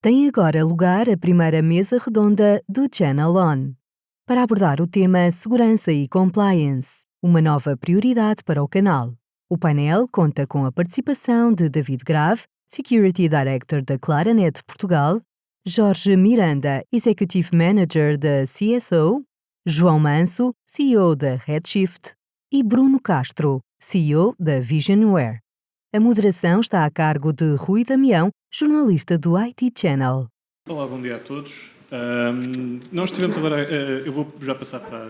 Tem agora lugar a primeira mesa redonda do Channel On, para abordar o tema Segurança e Compliance, uma nova prioridade para o canal. O painel conta com a participação de David Grave, Security Director da Claranet Portugal, Jorge Miranda, Executive Manager da CSO, João Manso, CEO da Redshift, e Bruno Castro, CEO da Visionware. A moderação está a cargo de Rui Damião, jornalista do IT Channel. Olá, bom dia a todos. Nós tivemos agora, eu vou já passar para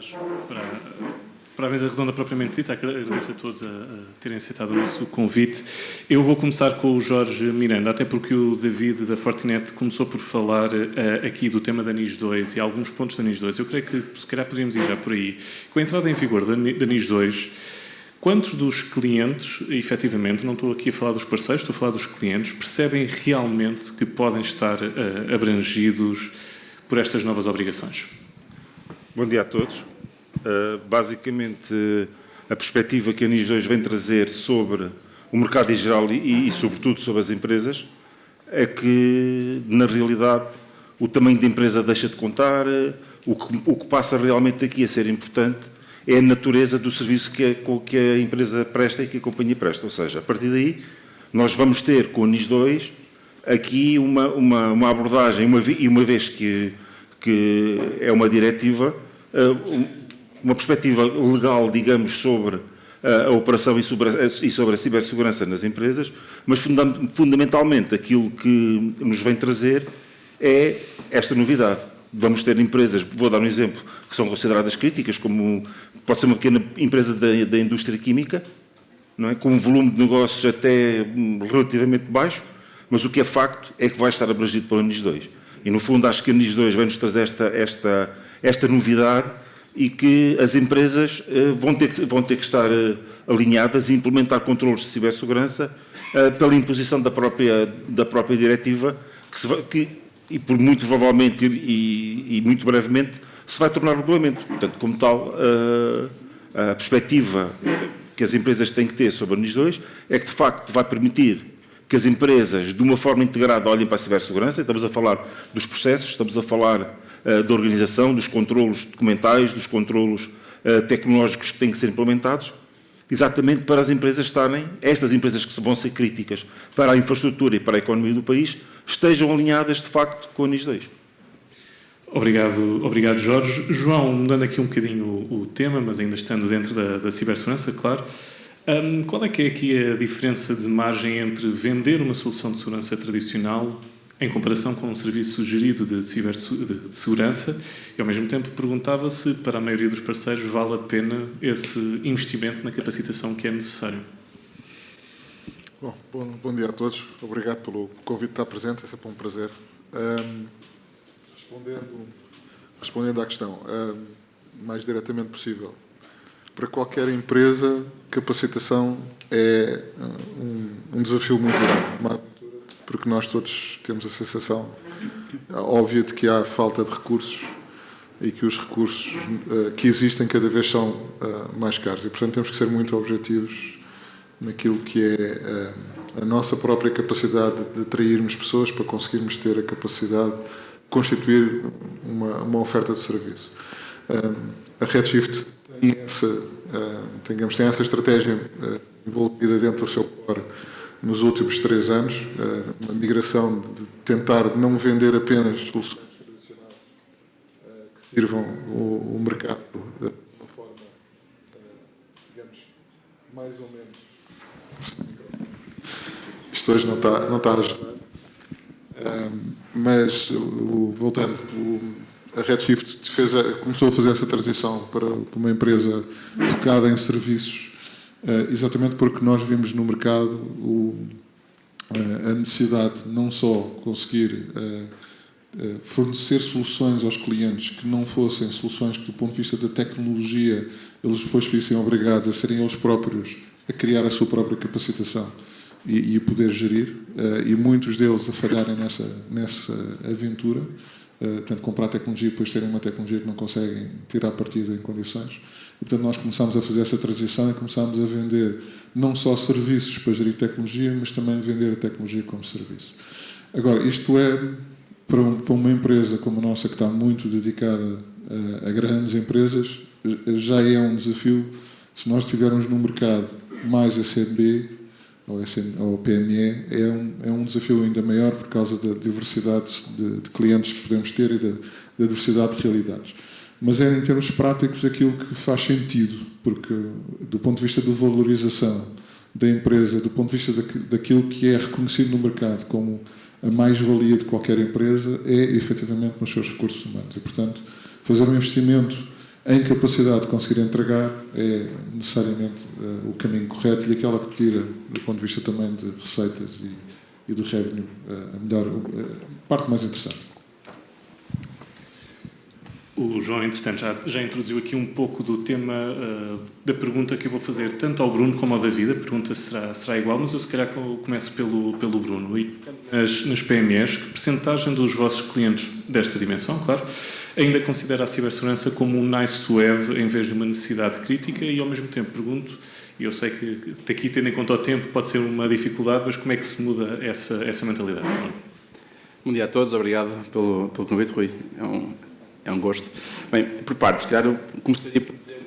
a mesa redonda propriamente dita. Agradeço a todos a terem aceitado o nosso convite. Eu vou começar com o Jorge Miranda, até porque o David da Fortinet começou por falar aqui do tema da NIS 2 e alguns pontos da NIS 2. Eu creio que se calhar podíamos ir já por aí. Com a entrada em vigor da NIS 2, quantos dos clientes, efetivamente, não estou aqui a falar dos parceiros, estou a falar dos clientes, percebem realmente que podem estar abrangidos por estas novas obrigações? Bom dia a todos. Basicamente, a perspectiva que a NIS 2 vem trazer sobre o mercado em geral e sobretudo, sobre as empresas, é que, na realidade, o tamanho da empresa deixa de contar, o que passa realmente aqui a ser importante é a natureza do serviço que a empresa presta e que a companhia presta. Ou seja, a partir daí, nós vamos ter com a NIS 2 aqui uma abordagem, e uma vez que é uma diretiva, uma perspectiva legal, digamos, sobre a operação e sobre a cibersegurança nas empresas, mas fundamentalmente aquilo que nos vem trazer é esta novidade. Vamos ter empresas, vou dar um exemplo, que são consideradas críticas, como pode ser uma pequena empresa da indústria química, não é? Com um volume de negócios até relativamente baixo, mas o que é facto é que vai estar abrangido pela NIS 2. E, no fundo, acho que a NIS 2 vai-nos trazer esta novidade e que as empresas vão ter que estar alinhadas e implementar controles de cibersegurança pela imposição da própria diretiva, e por muito provavelmente e muito brevemente se vai tornar regulamento. Portanto, como tal, a perspectiva que as empresas têm que ter sobre a NIS 2 é que, de facto, vai permitir que as empresas, de uma forma integrada, olhem para a cibersegurança. Estamos a falar dos processos, estamos a falar da organização, dos controlos documentais, dos controlos tecnológicos que têm que ser implementados, exatamente para as empresas estas empresas que vão ser críticas para a infraestrutura e para a economia do país, estejam alinhadas, de facto, com a NIS 2. Obrigado, Jorge. João, mudando aqui um bocadinho o tema, mas ainda estando dentro da cibersegurança, claro, qual é que é aqui a diferença de margem entre vender uma solução de segurança tradicional em comparação com um serviço gerido de segurança, e ao mesmo tempo perguntava se para a maioria dos parceiros vale a pena esse investimento na capacitação que é necessário? Bom dia a todos. Obrigado pelo convite de estar presente, é sempre um prazer. Respondendo à questão, mais diretamente possível. Para qualquer empresa, capacitação é um desafio muito grande, porque nós todos temos a sensação óbvia de que há falta de recursos e que os recursos que existem cada vez são mais caros. E, portanto, temos que ser muito objetivos naquilo que é a nossa própria capacidade de atrairmos pessoas para conseguirmos ter a capacidade de constituir uma oferta de serviço. A Redshift tem essa estratégia envolvida dentro do seu core nos últimos 3 anos, uma migração de tentar não vender apenas soluções tradicionais que sirvam o mercado de uma forma, digamos, mais ou menos. Isto hoje não está a ajudar. Mas, voltando, a Redshift começou a fazer essa transição para uma empresa focada em serviços, exatamente porque nós vimos no mercado a necessidade de não só conseguir fornecer soluções aos clientes que não fossem soluções que, do ponto de vista da tecnologia, eles depois fossem obrigados a serem eles próprios a criar a sua própria capacitação e o poder gerir, e muitos deles a falharem nessa aventura, tanto comprar tecnologia e depois terem uma tecnologia que não conseguem tirar partido em condições. E, portanto, nós começámos a fazer essa transição e começámos a vender não só serviços para gerir tecnologia, mas também vender a tecnologia como serviço. Agora, isto é para uma empresa como a nossa, que está muito dedicada a grandes empresas, já é um desafio. Se nós estivermos no mercado mais SMB ou PME, é um desafio ainda maior por causa da diversidade de clientes que podemos ter e da diversidade de realidades. Mas é, em termos práticos, aquilo que faz sentido, porque do ponto de vista da valorização da empresa, do ponto de vista daquilo que é reconhecido no mercado como a mais-valia de qualquer empresa, é efetivamente nos seus recursos humanos. E, portanto, fazer um investimento em capacidade de conseguir entregar é necessariamente o caminho correto e aquela que tira, do ponto de vista também de receitas e do revenue, a parte mais interessante. O João, entretanto, já introduziu aqui um pouco do tema da pergunta que eu vou fazer tanto ao Bruno como ao David. A pergunta será igual, mas eu se calhar começo pelo Bruno. E nas PMEs, que percentagem dos vossos clientes desta dimensão, claro, ainda considera a cibersegurança como um nice to have em vez de uma necessidade crítica? E ao mesmo tempo pergunto, e eu sei que aqui, tendo em conta o tempo, pode ser uma dificuldade, mas como é que se muda essa mentalidade? Bom dia a todos, obrigado pelo convite, Rui. É um gosto. Bem, por partes, claro, eu começaria por dizer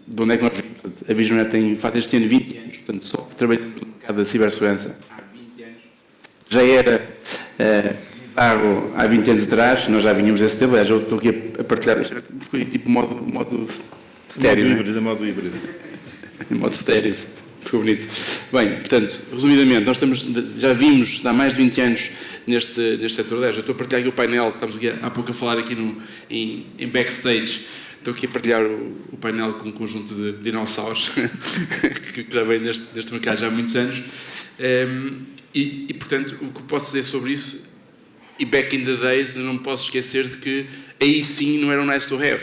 de onde é que nós vimos. A Visionet este ano 20 anos, portanto, só trabalhamos no mercado da cibersegurança há 20 anos. Já era bizarro há 20 anos atrás, nós já vínhamos desse tempo, já estou aqui a partilhar, foi tipo modo estéreo. Modo híbrido. Modo estéreo, ficou bonito. Bem, portanto, resumidamente, nós já vimos há mais de 20 anos neste setor 10. Eu estou a partilhar aqui o painel, estamos aqui há pouco a falar aqui em backstage. Estou aqui a partilhar o painel com um conjunto de dinossauros que já vem neste mercado já há muitos anos. E, portanto, o que posso dizer sobre isso, e back in the days, eu não me posso esquecer de que aí sim não era um nice to have.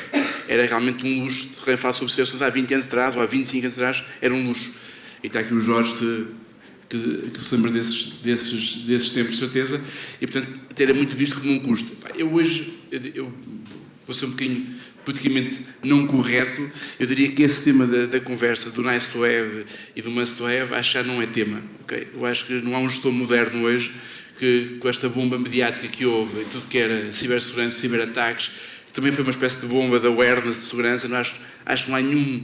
Era realmente um luxo de falar sobre cibersegurança há 20 anos atrás ou há 25 anos atrás, era um luxo. E está aqui o Jorge que se lembra desses tempos, de certeza, e, portanto, até era muito visto como um custo. Eu hoje, eu vou ser um bocadinho politicamente não correto, eu diria que esse tema da conversa do nice to have e do must to have, acho que já não é tema. Okay? Eu acho que não há um gestor moderno hoje que, com esta bomba mediática que houve, e tudo que era cibersegurança, ciberataques, também foi uma espécie de bomba de awareness de segurança, acho que não há nenhum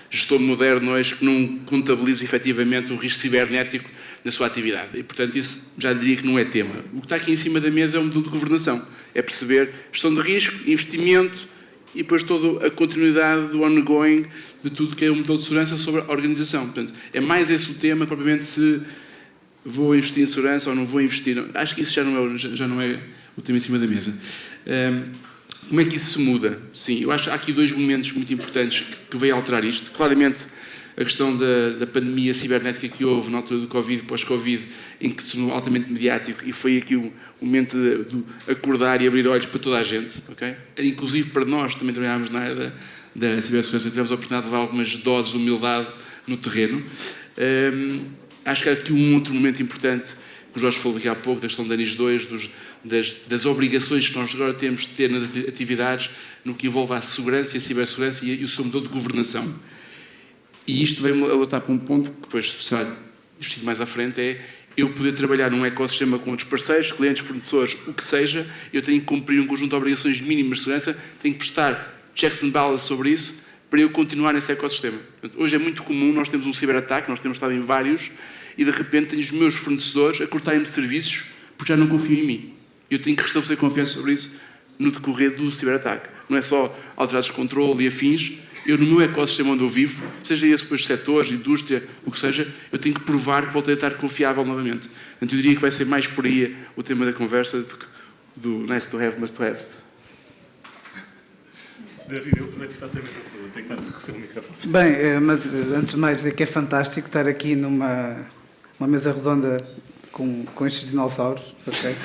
gestor moderno hoje que não contabilize efetivamente o risco cibernético na sua atividade. E, portanto, isso já diria que não é tema. O que está aqui em cima da mesa é um modelo de governação. É perceber gestão de risco, investimento e depois toda a continuidade do ongoing de tudo que é um modelo de segurança sobre a organização. Portanto, é mais esse o tema, propriamente se vou investir em segurança ou não vou investir. Acho que isso já não é o tema em cima da mesa. Como é que isso se muda? Sim, eu acho que há aqui dois momentos muito importantes que veio alterar isto. Claramente, a questão da pandemia cibernética que houve na altura do Covid, pós-Covid, em que se tornou altamente mediático, e foi aqui o momento de acordar e abrir olhos para toda a gente, okay? Inclusive para nós, também trabalhámos na área da cibersegurança, tivemos a oportunidade de levar algumas doses de humildade no terreno. Acho que há aqui um outro momento importante, que o Jorge falou aqui há pouco, da questão da NIS 2, das obrigações que nós agora temos de ter nas atividades no que envolve a segurança e a cibersegurança e o seu modelo de governação. E isto veio-me alertar para um ponto que depois será discutido mais à frente, é eu poder trabalhar num ecossistema com outros parceiros, clientes, fornecedores, o que seja, eu tenho que cumprir um conjunto de obrigações mínimas de segurança, tenho que prestar checks and balances sobre isso para eu continuar nesse ecossistema. Portanto, hoje é muito comum, nós temos um ciberataque, nós temos estado em vários, e de repente tenho os meus fornecedores a cortarem-me serviços porque já não confiam em mim. Eu tenho que restabelecer confiança sobre isso no decorrer do ciberataque. Não é só alterados de controle e afins. Eu, no meu ecossistema onde eu vivo, seja esse depois setores, indústria, o que seja, eu tenho que provar que voltei a estar confiável novamente. Portanto, eu diria que vai ser mais por aí o tema da conversa do nice to have, must to have. David, eu te faço a mesma pergunta enquanto recebo o microfone. Bem, mas antes de mais dizer que é fantástico estar aqui numa mesa redonda com estes dinossauros, ok?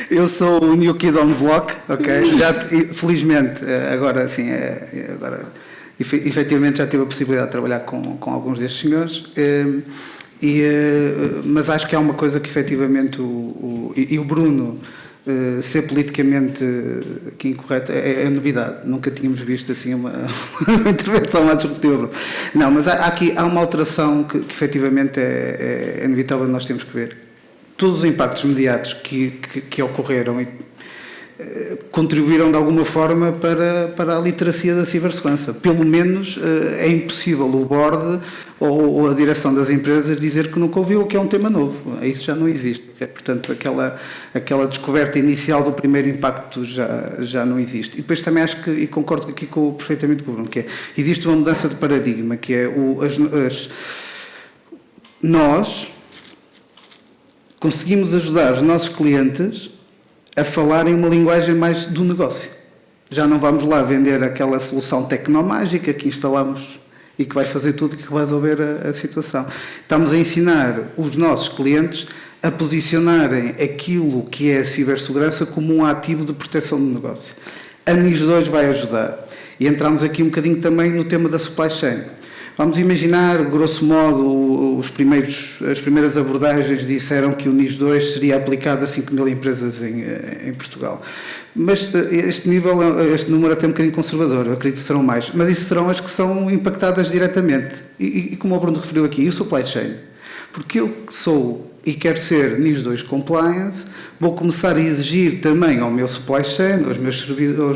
Eu sou o New Kid on the Block, ok? Felizmente, agora sim, efetivamente já tive a possibilidade de trabalhar com alguns destes senhores, mas acho que há uma coisa que efetivamente o Bruno ser politicamente aqui incorreto é novidade. Nunca tínhamos visto assim uma intervenção mais disruptiva. Não, mas há uma alteração que efetivamente é inevitável, nós temos que ver. todos os impactos imediatos que ocorreram e contribuíram de alguma forma para a literacia da cibersegurança. Pelo menos é impossível o board ou a direção das empresas dizer que nunca ouviu ou que é um tema novo. Isso já não existe. Portanto, aquela descoberta inicial do primeiro impacto já não existe. E depois também acho que, e concordo aqui perfeitamente com o Bruno, que existe uma mudança de paradigma, que é nós conseguimos ajudar os nossos clientes a falar em uma linguagem mais do negócio. Já não vamos lá vender aquela solução tecnomágica que instalamos e que vai fazer tudo e que vai resolver a situação. Estamos a ensinar os nossos clientes a posicionarem aquilo que é a cibersegurança como um ativo de proteção do negócio. A NIS2 vai ajudar. E entramos aqui um bocadinho também no tema da supply chain. Vamos imaginar, grosso modo, as primeiras abordagens disseram que o NIS2 seria aplicado a 5.000 empresas em Portugal. Mas este número é até um bocadinho conservador, eu acredito que serão mais. Mas isso serão as que são impactadas diretamente. E como o Bruno referiu aqui, e o supply chain? Porque eu sou e quero ser NIS2 compliance, vou começar a exigir também ao meu supply chain, aos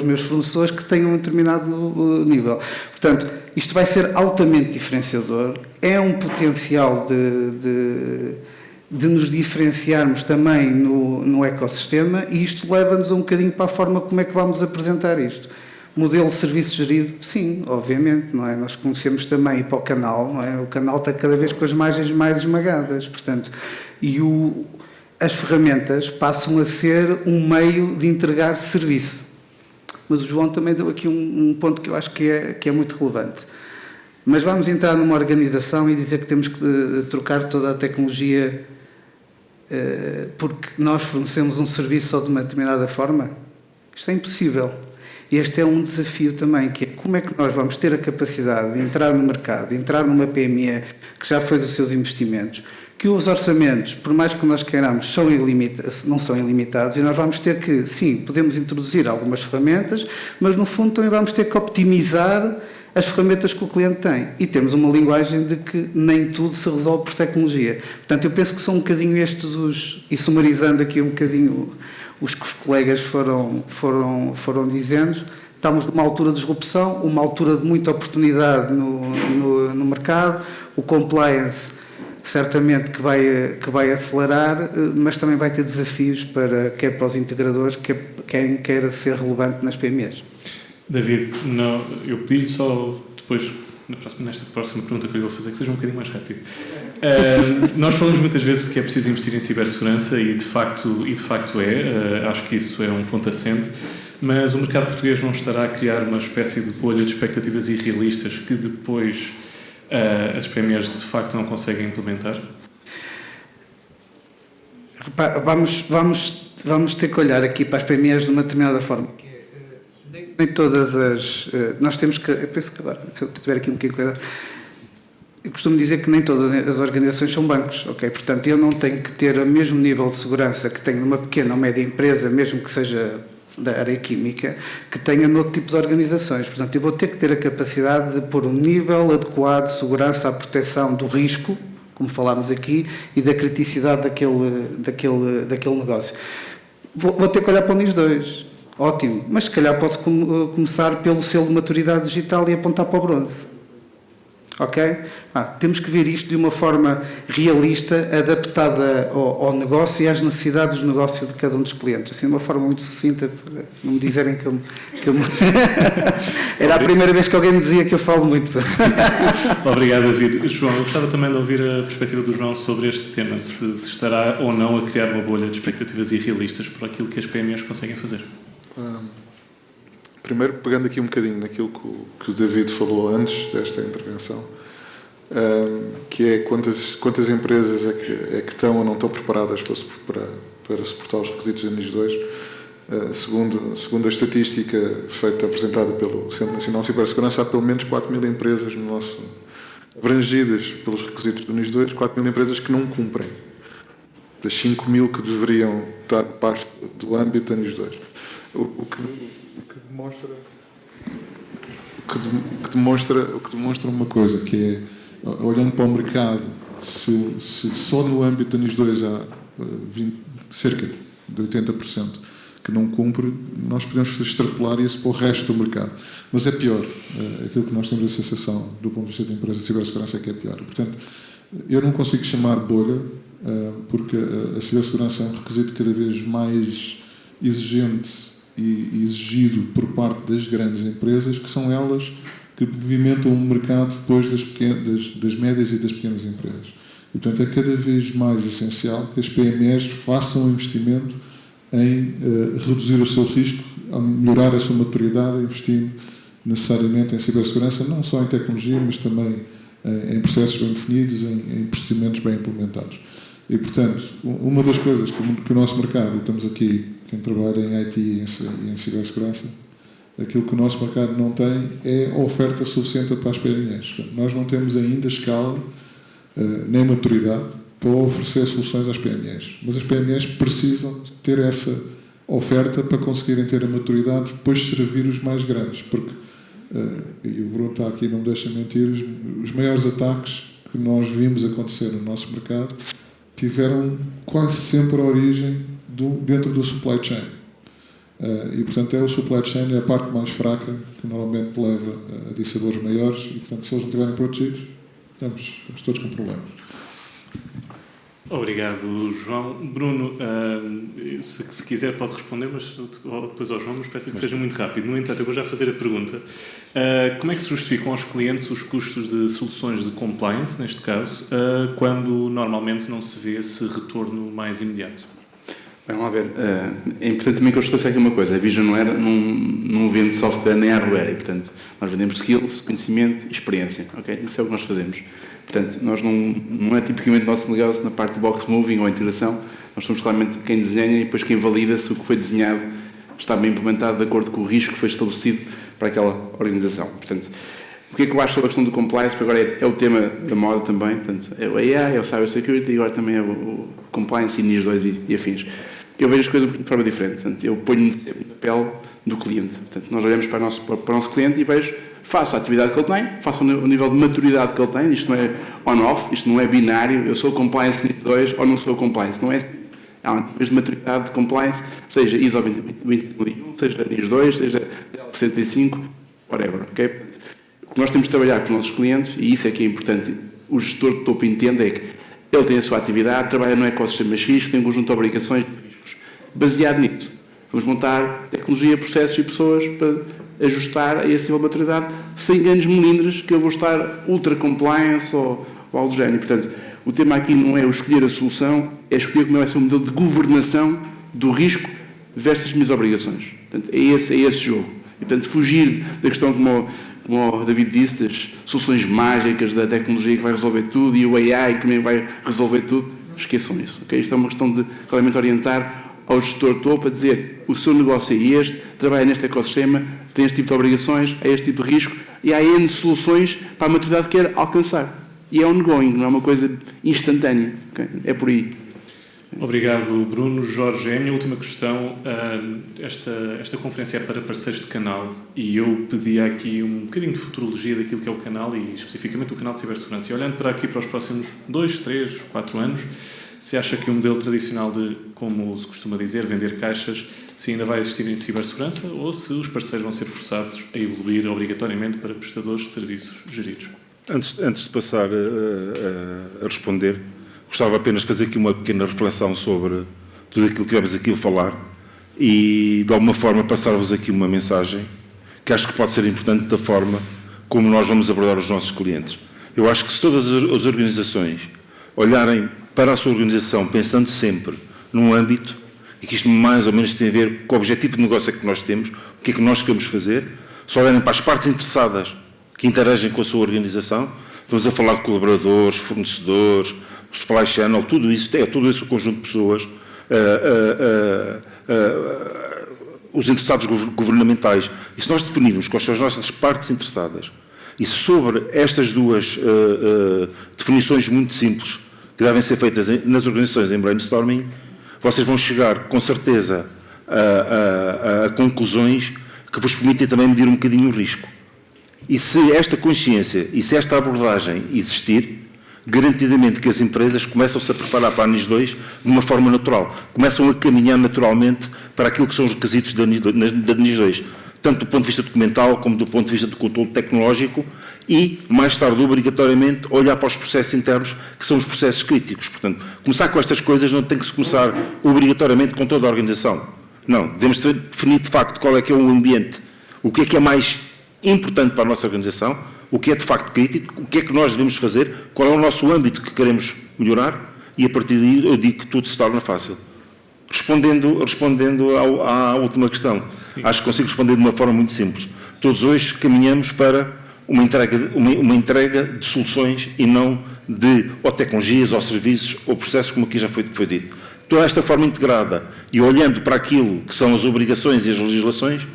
meus fornecedores que tenham um determinado nível. Portanto, isto vai ser altamente diferenciador, é um potencial de nos diferenciarmos também no ecossistema e isto leva-nos um bocadinho para a forma como é que vamos apresentar isto. Modelo de serviço gerido, sim, obviamente, não é? Nós conhecemos também ir para o canal, não é? O canal está cada vez com as margens mais esmagadas, portanto, e as ferramentas passam a ser um meio de entregar serviço. Mas o João também deu aqui um ponto que eu acho que é muito relevante. Mas vamos entrar numa organização e dizer que temos que trocar toda a tecnologia porque nós fornecemos um serviço só de uma determinada forma? Isto é impossível. Este é um desafio também, que é como é que nós vamos ter a capacidade de entrar no mercado, de entrar numa PME que já fez os seus investimentos, que os orçamentos, por mais que nós queiramos, não são ilimitados e nós vamos ter que, sim, podemos introduzir algumas ferramentas, mas no fundo também vamos ter que optimizar as ferramentas que o cliente tem. E temos uma linguagem de que nem tudo se resolve por tecnologia. Portanto, eu penso que são um bocadinho estes e sumarizando aqui um bocadinho os que os colegas foram dizendo, estamos numa altura de disrupção, uma altura de muita oportunidade no mercado, o compliance certamente que vai acelerar, mas também vai ter desafios quer para os integradores, quer ser relevante nas PMEs. David, eu pedi-lhe só depois, nesta próxima pergunta que eu lhe vou fazer, que seja um bocadinho mais rápido. Nós falamos muitas vezes que é preciso investir em cibersegurança e de facto acho que isso é um ponto assente, mas o mercado português não estará a criar uma espécie de bolha de expectativas irrealistas que depois as PMEs de facto não conseguem implementar? Vamos ter que olhar aqui para as PMEs de uma determinada forma. Nem todas nós temos que... Eu penso que agora, se eu tiver aqui um bocadinho de cuidado, eu costumo dizer que nem todas as organizações são bancos, ok? Portanto, eu não tenho que ter o mesmo nível de segurança que tenho numa pequena ou média empresa, mesmo que seja da área química, que tenha noutro tipo de organizações. Portanto, eu vou ter que ter a capacidade de pôr um nível adequado de segurança à proteção do risco, como falámos aqui, e da criticidade daquele negócio. Vou ter que olhar para o NIS2. Ótimo, mas se calhar posso começar pelo selo de maturidade digital e apontar para o bronze. Ok? Temos que ver isto de uma forma realista, adaptada ao negócio e às necessidades do negócio de cada um dos clientes. Assim, de uma forma muito sucinta, para não me dizerem que eu Era a primeira vez que alguém me dizia que eu falo muito. Obrigado, David. João, eu gostava também de ouvir a perspectiva do João sobre este tema, se estará ou não a criar uma bolha de expectativas irrealistas por aquilo que as PMEs conseguem fazer. Primeiro, pegando aqui um bocadinho naquilo que o David falou antes desta intervenção, que é quantas empresas é que estão ou não estão preparadas para suportar os requisitos da NIS2. Segundo a estatística apresentada pelo Centro Nacional de Cibersegurança, há pelo menos 4.000 empresas abrangidas pelos requisitos do NIS2, 4.000 empresas que não cumprem, das 5.000 que deveriam estar parte do âmbito da NIS2. O que demonstra uma coisa, que é, olhando para o mercado, se só no âmbito da NIS2 cerca de 80% que não cumpre, nós podemos extrapolar isso para o resto do mercado. Mas é pior. Aquilo que nós temos a sensação, do ponto de vista da empresa de cibersegurança, é que é pior. Portanto, eu não consigo chamar bolha, porque a cibersegurança é um requisito cada vez mais exigente e exigido por parte das grandes empresas, que são elas que movimentam o mercado depois das médias e das pequenas empresas. E, portanto, é cada vez mais essencial que as PMEs façam um investimento em reduzir o seu risco, a melhorar a sua maturidade, investindo necessariamente em cibersegurança, não só em tecnologia, mas também em processos bem definidos, em procedimentos bem implementados. E, portanto, uma das coisas que o nosso mercado, e estamos aqui, quem trabalha em IT e em cibersegurança, aquilo que o nosso mercado não tem é a oferta suficiente para as PMEs. Nós não temos ainda escala, nem maturidade, para oferecer soluções às PMEs. Mas as PMEs precisam ter essa oferta para conseguirem ter a maturidade depois de servir os mais grandes. Porque, e o Bruno está aqui, não me deixa mentir, os maiores ataques que nós vimos acontecer no nosso mercado tiveram quase sempre a origem dentro do supply chain. E, portanto, o supply chain é a parte mais fraca que normalmente leva a dissadores maiores e, portanto, se eles não estiverem protegidos, estamos todos com problemas. Obrigado, João. Bruno, se quiser pode responder, mas depois ao João, mas peço-lhe que seja muito rápido. No entanto, eu vou já fazer a pergunta. Como é que se justificam aos clientes os custos de soluções de compliance, neste caso, quando normalmente não se vê esse retorno mais imediato? Bem, vamos lá ver. É importante também que eu esclareça aqui uma coisa. A Visionware não vende software nem hardware e, portanto, nós vendemos skills, conhecimento e experiência. Okay? Isso é o que nós fazemos. Portanto, nós não é tipicamente o nosso negócio na parte de box moving ou integração. Nós somos claramente quem desenha e depois quem valida se o que foi desenhado está bem implementado de acordo com o risco que foi estabelecido para aquela organização. Portanto, o que é que eu acho sobre a questão do compliance? Porque agora é o tema da moda também. Portanto, é o AI, é o cybersecurity e agora também é o compliance e NIS 2 e afins. Eu vejo as coisas de forma diferente. Portanto, eu ponho-me sempre na pele do cliente. Portanto, nós olhamos para o nosso cliente e vejo, faço a atividade que ele tem, faço o nível de maturidade que ele tem, isto não é on-off, isto não é binário, eu sou compliance NIS 2 ou não sou compliance. Não é assim. Há um nível de maturidade de compliance, seja ISO 20001, seja NIS 2, seja 75, whatever. Okay? O que nós temos de trabalhar com os nossos clientes, e isso é que é importante, o gestor de topo entende, é que ele tem a sua atividade, trabalha no ecossistema X, tem um conjunto de obrigações e riscos. Baseado nisso, vamos montar tecnologia, processos e pessoas para ajustar a esse nível de maturidade sem grandes melindres que eu vou estar ultra compliance ou algo do género. Portanto, o tema aqui não é o escolher a solução, é escolher como vai ser o modelo de governação do risco versus as minhas obrigações. Portanto, é esse jogo. E, portanto, fugir da questão, como o David disse, das soluções mágicas da tecnologia que vai resolver tudo e o AI que também vai resolver tudo, esqueçam isso. Okay? Isto é uma questão de claramente orientar ao gestor topo a dizer o seu negócio é este, trabalha neste ecossistema, tem este tipo de obrigações, há este tipo de risco e há N soluções para a maturidade que quer alcançar. E é ongoing, não é uma coisa instantânea. Okay? É por aí. Obrigado, Bruno. Jorge, é a minha última questão. Esta conferência é para parceiros de canal e eu pedi aqui um bocadinho de futurologia daquilo que é o canal e especificamente o canal de cibersegurança. E olhando para aqui para os próximos 2, 3, 4 anos, se acha que o modelo tradicional de, como se costuma dizer, vender caixas, se ainda vai existir em cibersegurança ou se os parceiros vão ser forçados a evoluir obrigatoriamente para prestadores de serviços geridos? Antes de passar a responder, gostava apenas de fazer aqui uma pequena reflexão sobre tudo aquilo que tivemos aqui a falar e, de alguma forma, passar-vos aqui uma mensagem que acho que pode ser importante da forma como nós vamos abordar os nossos clientes. Eu acho que se todas as organizações olharem para a sua organização pensando sempre num âmbito, e que isto mais ou menos tem a ver com o objetivo de negócio que nós temos, o que é que nós queremos fazer, se olharem para as partes interessadas que interagem com a sua organização, estamos a falar de colaboradores, fornecedores, supply channel, tudo isso, todo esse conjunto de pessoas, os interessados governamentais, e se nós definirmos quais são as nossas partes interessadas, e sobre estas duas definições muito simples, que devem ser feitas nas organizações em brainstorming, vocês vão chegar, com certeza, a conclusões que vos permitem também medir um bocadinho o risco. E se esta consciência e se esta abordagem existir, garantidamente que as empresas começam-se a preparar para a NIS 2 de uma forma natural, começam a caminhar naturalmente para aquilo que são os requisitos da NIS 2, tanto do ponto de vista documental como do ponto de vista do controle tecnológico e, mais tarde, obrigatoriamente, olhar para os processos internos, que são os processos críticos. Portanto, começar com estas coisas não tem que se começar obrigatoriamente com toda a organização. Não, devemos definir de facto qual é que é o ambiente, o que é mais importante para a nossa organização, o que é de facto crítico, o que é que nós devemos fazer, qual é o nosso âmbito que queremos melhorar e a partir daí eu digo que tudo se torna fácil. Respondendo à última questão, acho que consigo responder de uma forma muito simples. Todos hoje caminhamos para uma entrega de soluções e não de ou tecnologias, ou serviços, ou processos, como aqui já foi dito. Toda esta forma integrada e olhando para aquilo que são as obrigações e as legislações,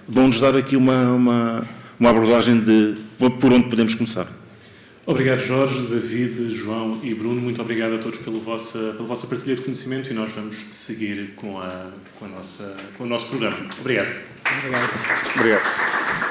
vão-nos dar aqui uma abordagem de por onde podemos começar. Obrigado, Jorge, David, João e Bruno. Muito obrigado a todos pela vossa partilha de conhecimento e nós vamos seguir com o nosso programa. Obrigado. Obrigado.